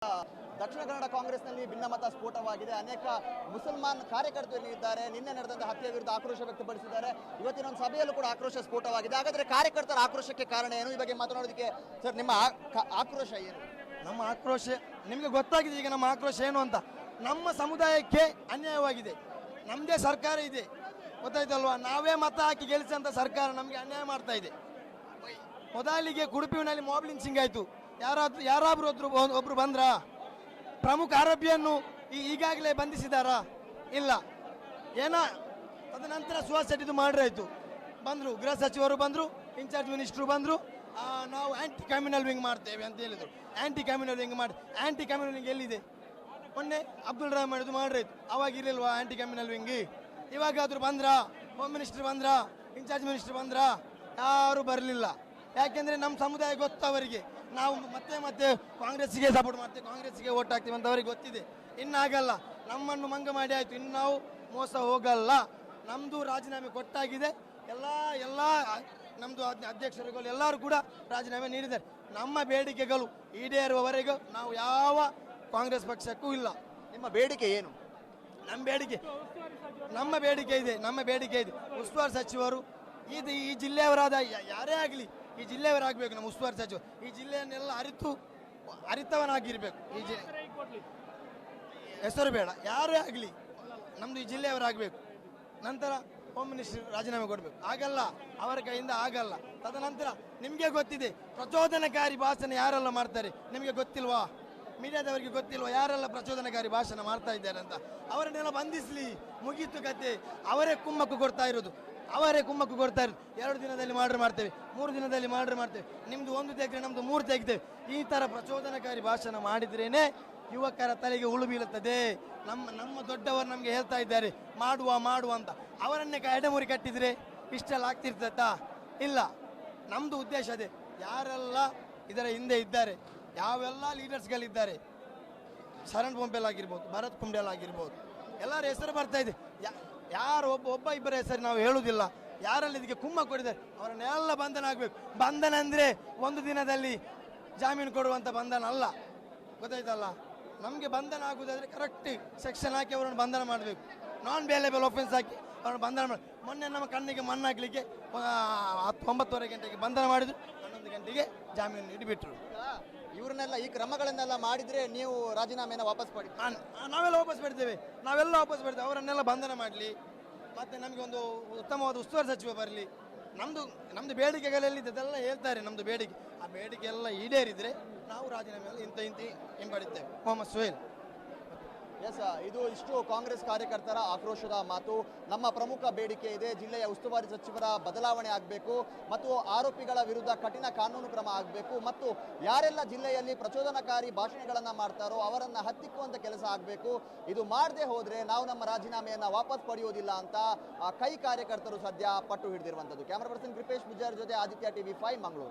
ದಕ್ಷಿಣ ಕನ್ನಡ ಕಾಂಗ್ರೆಸ್ನಲ್ಲಿ ಭಿನ್ನಮತ ಸ್ಫೋಟವಾಗಿದೆ. ಅನೇಕ ಮುಸಲ್ಮಾನ್ ಕಾರ್ಯಕರ್ತರು ಇದ್ದಾರೆ. ನಿನ್ನೆ ನಡೆದಂತಹ ಹತ್ಯೆ ವಿರುದ್ಧ ಆಕ್ರೋಶ ವ್ಯಕ್ತಪಡಿಸಿದ್ದಾರೆ. ಇವತ್ತಿನ ಒಂದು ಸಭೆಯಲ್ಲೂ ಕೂಡ ಆಕ್ರೋಶ ಸ್ಫೋಟವಾಗಿದೆ. ಹಾಗಾದ್ರೆ ಕಾರ್ಯಕರ್ತರ ಆಕ್ರೋಶಕ್ಕೆ ಕಾರಣ ಏನು? ಈ ಬಗ್ಗೆ ಮಾತನಾಡೋದಕ್ಕೆ ಸರ್, ನಿಮ್ಮ ಆಕ್ರೋಶ ಏನು? ನಮ್ಮ ಆಕ್ರೋಶ ನಿಮಗೆ ಗೊತ್ತಾಗಿದೆ. ಈಗ ನಮ್ಮ ಆಕ್ರೋಶ ಏನು ಅಂತ, ನಮ್ಮ ಸಮುದಾಯಕ್ಕೆ ಅನ್ಯಾಯವಾಗಿದೆ. ನಮ್ಮದೇ ಸರ್ಕಾರ ಇದೆ, ಗೊತ್ತಾಯ್ತಲ್ವಾ? ನಾವೇ ಮತ ಹಾಕಿ ಗೆಲ್ಲಿಸಿದಂಥ ಸರ್ಕಾರ ನಮಗೆ ಅನ್ಯಾಯ ಮಾಡ್ತಾ ಇದೆ. ಮೊದಲಿಗೆ ಕುಡುಪಿನಲ್ಲಿ ಮಾಬ್ ಲಿಂಚಿಂಗ್ ಆಯಿತು. ಯಾರಾದ್ರೂ ಒಬ್ರು ಬಂದ್ರ? ಪ್ರಮುಖ ಆರೋಪಿಯನ್ನು ಈಗಾಗಲೇ ಬಂಧಿಸಿದಾರಾ? ಇಲ್ಲ. ತದನಂತರ ಸುಹಾಸ್ ಶೆಟ್ಟಿದು ಮರ್ಡರ್ ಆಯಿತು. ಬಂದರು, ಗೃಹ ಸಚಿವರು ಬಂದರು, ಇನ್ಚಾರ್ಜ್ ಮಿನಿಸ್ಟ್ರು ಬಂದರು. ನಾವು ಆ್ಯಂಟಿ ಕ್ರಿಮಿನಲ್ ವಿಂಗ್ ಮಾಡ್ತೇವೆ ಅಂತ ಹೇಳಿದರು. ಆ್ಯಂಟಿ ಕ್ರಿಮಿನಲ್ ವಿಂಗ್ ಎಲ್ಲಿದೆ? ಮೊನ್ನೆ ಅಬ್ದುಲ್ ರಹಮಾನ್ ಇದು ಮರ್ಡರ್ ಆಯಿತು. ಅವಾಗ ಇರಲಿಲ್ವಾ ಆ್ಯಂಟಿ ಕ್ರಿಮಿನಲ್ ವಿಂಗ್? ಇವಾಗಾದರೂ ಬಂದ್ರಾ? ಹೋಮ್ ಮಿನಿಸ್ಟರ್ ಬಂದ್ರಾ? ಇನ್ಚಾರ್ಜ್ ಮಿನಿಸ್ಟರ್ ಬಂದ್ರಾ? ಯಾರೂ ಬರಲಿಲ್ಲ. ಯಾಕೆಂದರೆ ನಮ್ಮ ಸಮುದಾಯ ಗೊತ್ತು ಅವರಿಗೆ. ನಾವು ಮತ್ತೆ ಕಾಂಗ್ರೆಸ್ಸಿಗೆ ಸಪೋರ್ಟ್ ಮಾಡ್ತೇವೆ, ಕಾಂಗ್ರೆಸ್ಸಿಗೆ ಓಟ್ ಹಾಕ್ತೀವಿ ಅಂತ ಅವರಿಗೆ ಗೊತ್ತಿದೆ. ಇನ್ನಾಗಲ್ಲ, ನಮ್ಮನ್ನು ಮಂಗ ಮಾಡಿ ಆಯಿತು, ಇನ್ನು ನಾವು ಮೋಸ ಹೋಗಲ್ಲ. ನಮ್ಮದು ರಾಜೀನಾಮೆ ಕೊಟ್ಟಾಗಿದೆ. ಎಲ್ಲ ನಮ್ಮದು ಅಧ್ಯಕ್ಷರುಗಳು ಎಲ್ಲರೂ ಕೂಡ ರಾಜೀನಾಮೆ ನೀಡಿದ್ದಾರೆ. ನಮ್ಮ ಬೇಡಿಕೆಗಳು ಈಡೇರುವವರೆಗೂ ನಾವು ಯಾವ ಕಾಂಗ್ರೆಸ್ ಪಕ್ಷಕ್ಕೂ ಇಲ್ಲ. ನಿಮ್ಮ ಬೇಡಿಕೆ ಏನು? ನಮ್ಮ ಬೇಡಿಕೆ ಇದೆ. ಉಸ್ತುವಾರಿ ಸಚಿವರು ಈ ಜಿಲ್ಲೆಯವರಾದ ಯಾರೇ ಆಗಲಿ ಈ ಜಿಲ್ಲೆಯವರಾಗಬೇಕು. ನಮ್ಮ ಉಸ್ತುವಾರಿ ಸಚಿವರು ಈ ಜಿಲ್ಲೆಯನ್ನೆಲ್ಲ ಅರಿತವನಾಗಿರ್ಬೇಕು. ಹೆಸರು ಬೇಡ, ಯಾರೇ ಆಗಲಿ ನಮ್ದು ಈ ಜಿಲ್ಲೆಯವರಾಗಬೇಕು. ನಂತರ ಹೋಮ್ ಮಿನಿಸ್ಟರ್ ರಾಜೀನಾಮೆ ಕೊಡಬೇಕು. ಆಗಲ್ಲ, ಅವರ ಕೈಯಿಂದ ಆಗಲ್ಲ. ತದನಂತರ ನಿಮಗೆ ಗೊತ್ತಿದೆ, ಪ್ರಚೋದನಕಾರಿ ಭಾಷಣ ಯಾರೆಲ್ಲ ಮಾಡ್ತಾರೆ ನಿಮಗೆ ಗೊತ್ತಿಲ್ವಾ? ಮೀಡಿಯಾದವರಿಗೆ ಗೊತ್ತಿಲ್ವಾ ಯಾರೆಲ್ಲ ಪ್ರಚೋದನಕಾರಿ ಭಾಷಣ ಮಾಡ್ತಾ ಇದ್ದಾರೆ ಅಂತ? ಅವರನ್ನೆಲ್ಲ ಬಂಧಿಸಲಿ, ಮುಗೀತು ಕತೆ. ಅವರೇ ಕುಮ್ಮಕ್ಕು ಕೊಡ್ತಾ ಇರೋದು. 2 ದಿನದಲ್ಲಿ ಮರ್ಡರ್ ಮಾಡ್ತೇವೆ, 3 ದಿನದಲ್ಲಿ ಮರ್ಡರ್ ಮಾಡ್ತೇವೆ, ನಿಮ್ದು 1 ತೆಗೆದ್ರೆ ನಮ್ದು 3 ತೆಗಿತೇವೆ. ಈ ಥರ ಪ್ರಚೋದನಕಾರಿ ಭಾಷಣ ಮಾಡಿದ್ರೇನೆ ಯುವಕರ ತಲೆಗೆ ಹುಳು ಬೀಳುತ್ತದೆ. ನಮ್ಮ ದೊಡ್ಡವರು ನಮಗೆ ಹೇಳ್ತಾ ಇದ್ದಾರೆ ಮಾಡುವ ಅಂತ. ಅವರನ್ನೇ ಎಡೆಮುರಿ ಕಟ್ಟಿದ್ರೆ ಇಷ್ಟೆಲ್ಲ ಆಗ್ತಿರ್ತೈತಾ? ಇಲ್ಲ. ನಮ್ಮದು ಉದ್ದೇಶ ಅದೇ. ಯಾರೆಲ್ಲ ಇದರ ಹಿಂದೆ ಇದ್ದಾರೆ, ಯಾವೆಲ್ಲ ಲೀಡರ್ಸ್ಗಳಿದ್ದಾರೆ, ಶರಣ್ ಪೊಂಪೆಲ್ ಆಗಿರ್ಬೋದು, ಭರತ್ ಕುಂಡೇಲ್ ಆಗಿರ್ಬೋದು, ಎಲ್ಲರ ಹೆಸರು ಬರ್ತಾ ಇದೆ. ಯಾರು ಒಬ್ಬ ಇಬ್ಬರ ಹೆಸರು ನಾವು ಹೇಳುವುದಿಲ್ಲ. ಯಾರಲ್ಲಿ ಇದಕ್ಕೆ ಕುಮ್ಮ ಕೊಡಿದ್ದಾರೆ ಅವರನ್ನೆಲ್ಲ ಬಂಧನ ಆಗಬೇಕು. ಬಂಧನ ಅಂದರೆ 1 ದಿನದಲ್ಲಿ ಜಾಮೀನು ಕೊಡುವಂಥ ಬಂಧನ ಅಲ್ಲ, ಗೊತ್ತಾಯ್ತಲ್ಲ? ನಮಗೆ ಬಂಧನ ಆಗುವುದಾದರೆ ಕರೆಕ್ಟ್ ಸೆಕ್ಷನ್ ಹಾಕಿ ಅವರನ್ನು ಬಂಧನ ಮಾಡಬೇಕು. ನಾನ್ ಬೇಲೇಬಲ್ ಒಫೆನ್ಸ್ ಹಾಕಿ ಅವರನ್ನು ಬಂಧನ ಮಾಡಿ. ಮೊನ್ನೆ ನಮ್ಮ ಕಣ್ಣಿಗೆ ಮಣ್ಣು ಹಾಕಲಿಕ್ಕೆ 9:30 ಗಂಟೆಗೆ ಬಂಧನ ಮಾಡಿದ್ರು, 11 ಗಂಟೆಗೆ ಜಾಮೀನು ನೀಡಿಬಿಟ್ರು. ಇವ್ರನ್ನೆಲ್ಲ ಈ ಕ್ರಮಗಳನ್ನೆಲ್ಲ ಮಾಡಿದ್ರೆ ನೀವು ರಾಜೀನಾಮೆನ ವಾಪಸ್ ಪಡಿ? ನಾವೆಲ್ಲ ವಾಪಸ್ ಪಡ್ತೇವೆ. ಅವರನ್ನೆಲ್ಲ ಬಂಧನ ಮಾಡಲಿ. ಮತ್ತೆ ನಮಗೆ ಒಂದು ಉತ್ತಮವಾದ ಉಸ್ತುವಾರಿ ಸಚಿವ ಬರಲಿ. ನಮ್ಮದು ಬೇಡಿಕೆಗಳಲ್ಲಿ ಇದೆಲ್ಲ ಹೇಳ್ತಾರೆ. ನಮ್ಮದು ಬೇಡಿಕೆ, ಆ ಬೇಡಿಕೆ ಎಲ್ಲ ಈಡೇರಿದರೆ ನಾವು ರಾಜೀನಾಮೆಯಲ್ಲಿ ಇಂಥ ಹಿಂಪಡಿತೇವೆ. ಮೊಹಮ್ಮದ್ ಸುಹೇಲ್. ಇಷ್ಟು ಕಾಂಗ್ರೆಸ್ ಕಾರ್ಯಕರ್ತರ ಆಕ್ರೋಶದ ಮಾತು. ನಮ್ಮ ಪ್ರಮುಖ ಬೇಡಿಕೆ ಇದೆ, ಜಿಲ್ಲೆಯ ಉಸ್ತುವಾರಿ ಸಚಿವರ ಬದಲಾವಣೆ ಆಗಬೇಕು ಮತ್ತು ಆರೋಪಿಗಳ ವಿರುದ್ಧ ಕಠಿಣ ಕಾನೂನು ಕ್ರಮ ಆಗಬೇಕು ಮತ್ತು ಯಾರೆಲ್ಲ ಜಿಲ್ಲೆಯಲ್ಲಿ ಪ್ರಚೋದನಕಾರಿ ಭಾಷಣಗಳನ್ನು ಮಾಡ್ತಾರೋ ಅವರನ್ನು ಹತ್ತಿಕ್ಕುವಂಥ ಕೆಲಸ ಆಗಬೇಕು. ಇದು ಮಾಡದೆ ಹೋದರೆ ನಾವು ನಮ್ಮ ರಾಜೀನಾಮೆಯನ್ನು ವಾಪಸ್ ಪಡೆಯೋದಿಲ್ಲ ಅಂತ ಕೈ ಕಾರ್ಯಕರ್ತರು ಸದ್ಯ ಪಟ್ಟು ಹಿಡಿದಿರುವಂಥದ್ದು. ಕ್ಯಾಮರಾ ಪರ್ಸನ್ ಕೃಪೇಶ್ ಪೂಜಾರಿ ಜೊತೆ ಆದಿತ್ಯ TV5 ಮಂಗಳೂರು.